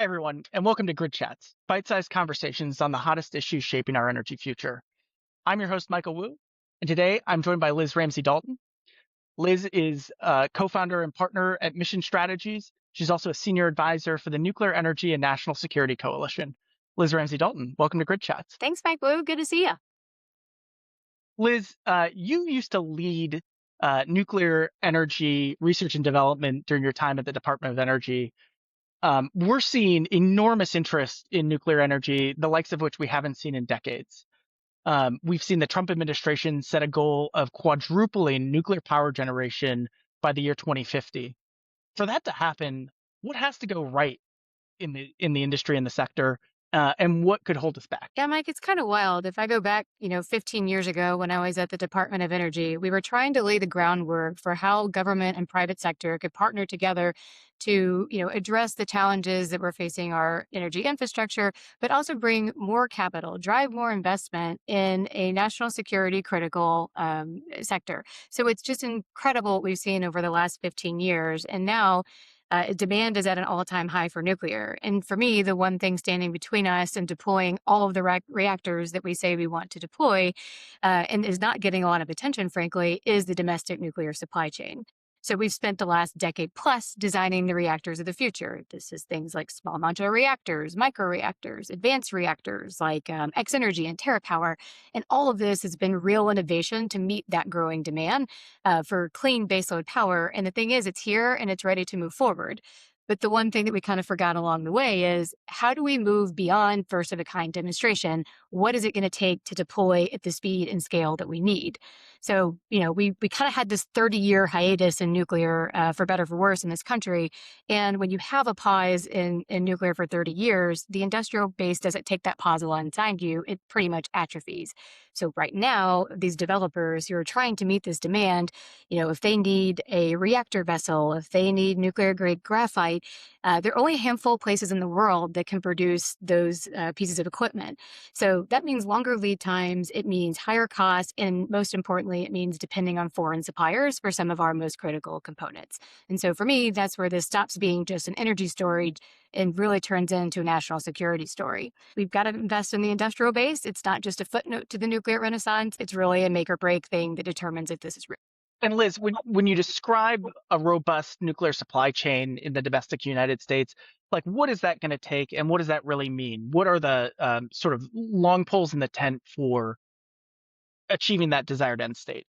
Everyone, and welcome to Grid Chats, bite-sized conversations on the hottest issues shaping our energy future. I'm your host, Michael Wu, and today I'm joined by Liz Ramsay Dalton. Liz is co-founder and partner at Mission Strategies. She's also a senior advisor for the Nuclear Energy and National Security Coalition. Liz Ramsay Dalton, welcome to Grid Chats. Thanks, Mike Wu. Good to see you. Liz, you used to lead nuclear energy research and development during your time at the Department of Energy. We're seeing enormous interest in nuclear energy, the likes of which we haven't seen in decades. We've seen the Trump administration set a goal of quadrupling nuclear power generation by the year 2050. For that to happen, what has to go right in the industry and the sector, and what could hold us back? Yeah, Mike, it's kind of wild. If I go back, 15 years ago when I was at the Department of Energy, we were trying to lay the groundwork for how government and private sector could partner together to, address the challenges that we're facing our energy infrastructure, but also bring more capital, drive more investment in a national security critical sector. So it's just incredible what we've seen over the last 15 years. And now demand is at an all-time high for nuclear. And for me, the one thing standing between us and deploying all of the reactors that we say we want to deploy and is not getting a lot of attention, frankly, is the domestic nuclear supply chain. So we've spent the last decade plus designing the reactors of the future. This is things like small modular reactors, microreactors, advanced reactors like X-energy and TerraPower. And all of this has been real innovation to meet that growing demand for clean baseload power. And the thing is, it's here and it's ready to move forward. But the one thing that we kind of forgot along the way is how do we move beyond first of a kind demonstration? What is it going to take to deploy at the speed and scale that we need? So, we kind of had this 30-year hiatus in nuclear, for better or for worse, in this country. And when you have a pause in nuclear for 30 years, the industrial base doesn't take that pause alongside you. It pretty much atrophies. So right now, these developers who are trying to meet this demand, if they need a reactor vessel, if they need nuclear grade graphite, there are only a handful of places in the world that can produce those pieces of equipment. So that means longer lead times, it means higher costs, and most importantly, it means depending on foreign suppliers for some of our most critical components. And so for me, that's where this stops being just an energy story and really turns into a national security story. We've got to invest in the industrial base. It's not just a footnote to the nuclear renaissance. It's really a make or break thing that determines if this is real. And Liz, when you describe a robust nuclear supply chain in the domestic United States, like what is that going to take, and what does that really mean? What are the sort of long poles in the tent for achieving that desired end state?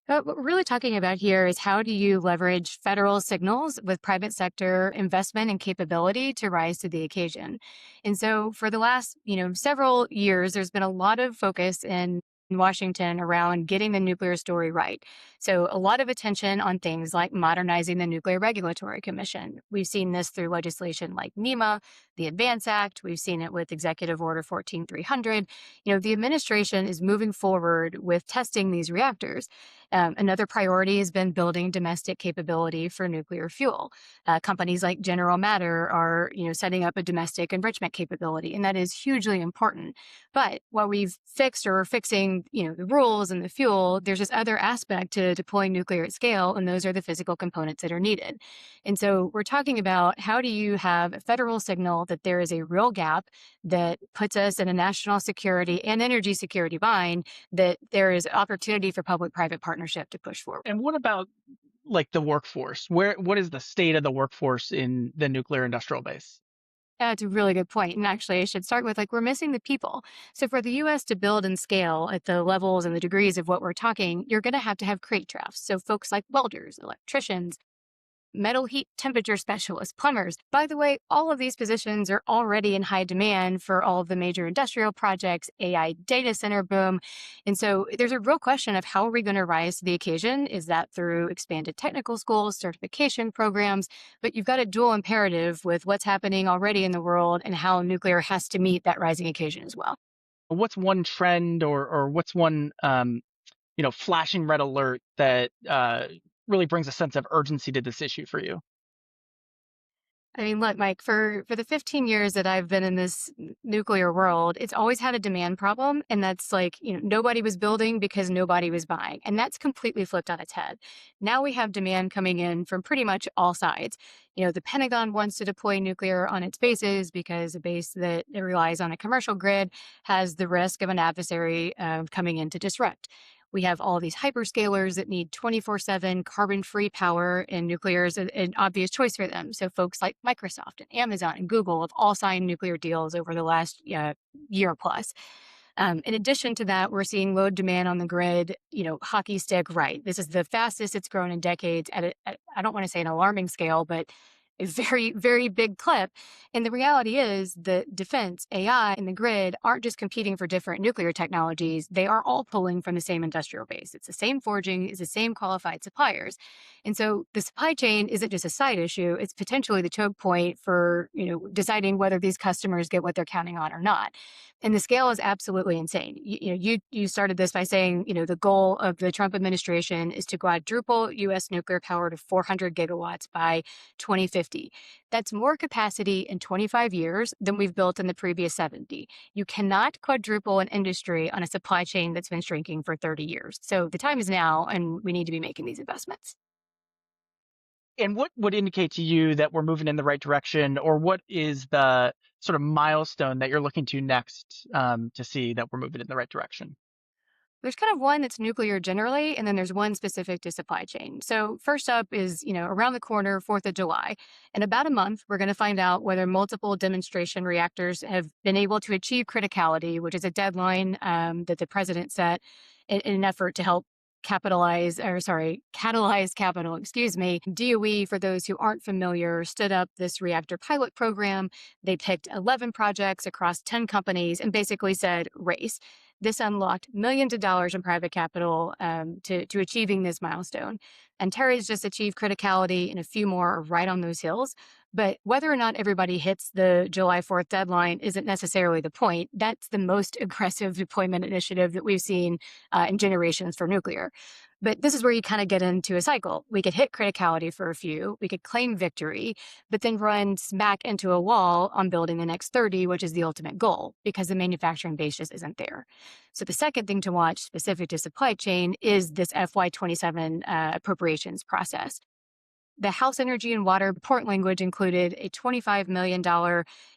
What we're really talking about here is how do you leverage federal signals with private sector investment and capability to rise to the occasion? And so for the last, several years, there's been a lot of focus in Washington around getting the nuclear story right. So a lot of attention on things like modernizing the Nuclear Regulatory Commission. We've seen this through legislation like NEMA, the Advance Act. We've seen it with Executive Order 14300. The administration is moving forward with testing these reactors. Another priority has been building domestic capability for nuclear fuel. Companies like General Matter are, setting up a domestic enrichment capability, and that is hugely important. But while we've fixed or are fixing, the rules and the fuel, there's this other aspect to deploying nuclear at scale, and those are the physical components that are needed. And so we're talking about how do you have a federal signal that there is a real gap that puts us in a national security and energy security bind, that there is opportunity for public-private partnership to push forward. And what about like the workforce? What is the state of the workforce in the nuclear industrial base? That's a really good point. And actually, I should start with we're missing the people. So for the US to build and scale at the levels and the degrees of what we're talking, you're going to have crate drafts. So folks like welders, electricians, metal heat temperature specialists, plumbers. By the way, all of these positions are already in high demand for all of the major industrial projects, AI data center boom. And so there's a real question of how are we going to rise to the occasion? Is that through expanded technical schools, certification programs? But you've got a dual imperative with what's happening already in the world and how nuclear has to meet that rising occasion as well. What's one trend or what's one flashing red alert that really brings a sense of urgency to this issue for you? I mean, look, Mike, for the 15 years that I've been in this nuclear world, it's always had a demand problem. And that's like, nobody was building because nobody was buying. And that's completely flipped on its head. Now we have demand coming in from pretty much all sides. The Pentagon wants to deploy nuclear on its bases because a base that it relies on a commercial grid has the risk of an adversary coming in to disrupt. We have all these hyperscalers that need 24/7 carbon-free power, and nuclear is an obvious choice for them. So folks like Microsoft and Amazon and Google have all signed nuclear deals over the last year plus. In addition to that, we're seeing load demand on the grid, hockey stick right. This is the fastest it's grown in decades I don't want to say an alarming scale, but a very, very big clip. And the reality is that defense, AI, and the grid aren't just competing for different nuclear technologies. They are all pulling from the same industrial base. It's the same forging, it's the same qualified suppliers. And so the supply chain isn't just a side issue, it's potentially the choke point for, deciding whether these customers get what they're counting on or not. And the scale is absolutely insane. You started this by saying, the goal of the Trump administration is to quadruple U.S. nuclear power to 400 gigawatts by 2050. That's more capacity in 25 years than we've built in the previous 70. You cannot quadruple an industry on a supply chain that's been shrinking for 30 years. So the time is now, and we need to be making these investments. And what would indicate to you that we're moving in the right direction, or what is the sort of milestone that you're looking to next to see that we're moving in the right direction? There's kind of one that's nuclear generally, and then there's one specific to supply chain. So first up is, around the corner, 4th of July. In about a month, we're going to find out whether multiple demonstration reactors have been able to achieve criticality, which is a deadline that the president set in an effort to help catalyze capital, excuse me. DOE, for those who aren't familiar, stood up this reactor pilot program. They picked 11 projects across 10 companies and basically said, race. This unlocked millions of dollars in private capital to achieving this milestone. And Terry's just achieved criticality, and a few more are right on those hills. But whether or not everybody hits the July 4th deadline isn't necessarily the point. That's the most aggressive deployment initiative that we've seen in generations for nuclear. But this is where you kind of get into a cycle. We could hit criticality for a few, we could claim victory, but then run smack into a wall on building the next 30, which is the ultimate goal, because the manufacturing base just isn't there. So the second thing to watch specific to supply chain is this FY27 appropriations process. The House Energy and Water report language included a $25 million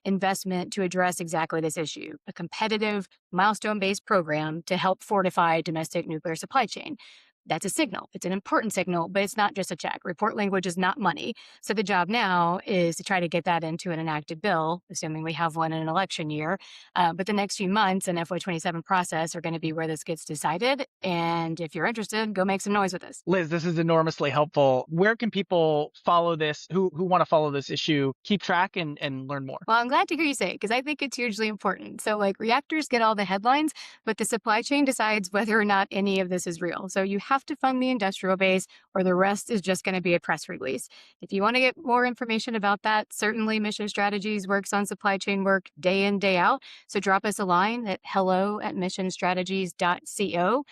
investment to address exactly this issue, a competitive, milestone-based program to help fortify domestic nuclear supply chain. That's a signal. It's an important signal, but it's not just a check. Report language is not money. So the job now is to try to get that into an enacted bill, assuming we have one in an election year. But the next few months in FY27 process are going to be where this gets decided. And if you're interested, go make some noise with us. Liz, this is enormously helpful. Where can people follow this, who want to follow this issue, keep track and learn more? Well, I'm glad to hear you say it because I think it's hugely important. So reactors get all the headlines, but the supply chain decides whether or not any of this is real. So you have to fund the industrial base or the rest is just going to be a press release. If you want to get more information about that, certainly Mission Strategies works on supply chain work day in, day out. So drop us a line at hello@missionstrategies.co.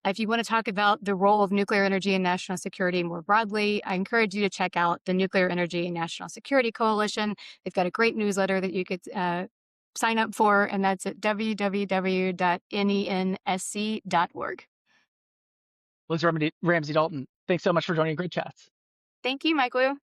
If you want to talk about the role of nuclear energy in national security more broadly, I encourage you to check out the Nuclear Energy and National Security Coalition. They've got a great newsletter that you could sign up for, and that's at www.nensc.org. Liz Ramsay Dalton, thanks so much for joining Grid Chats. Thank you, Michael.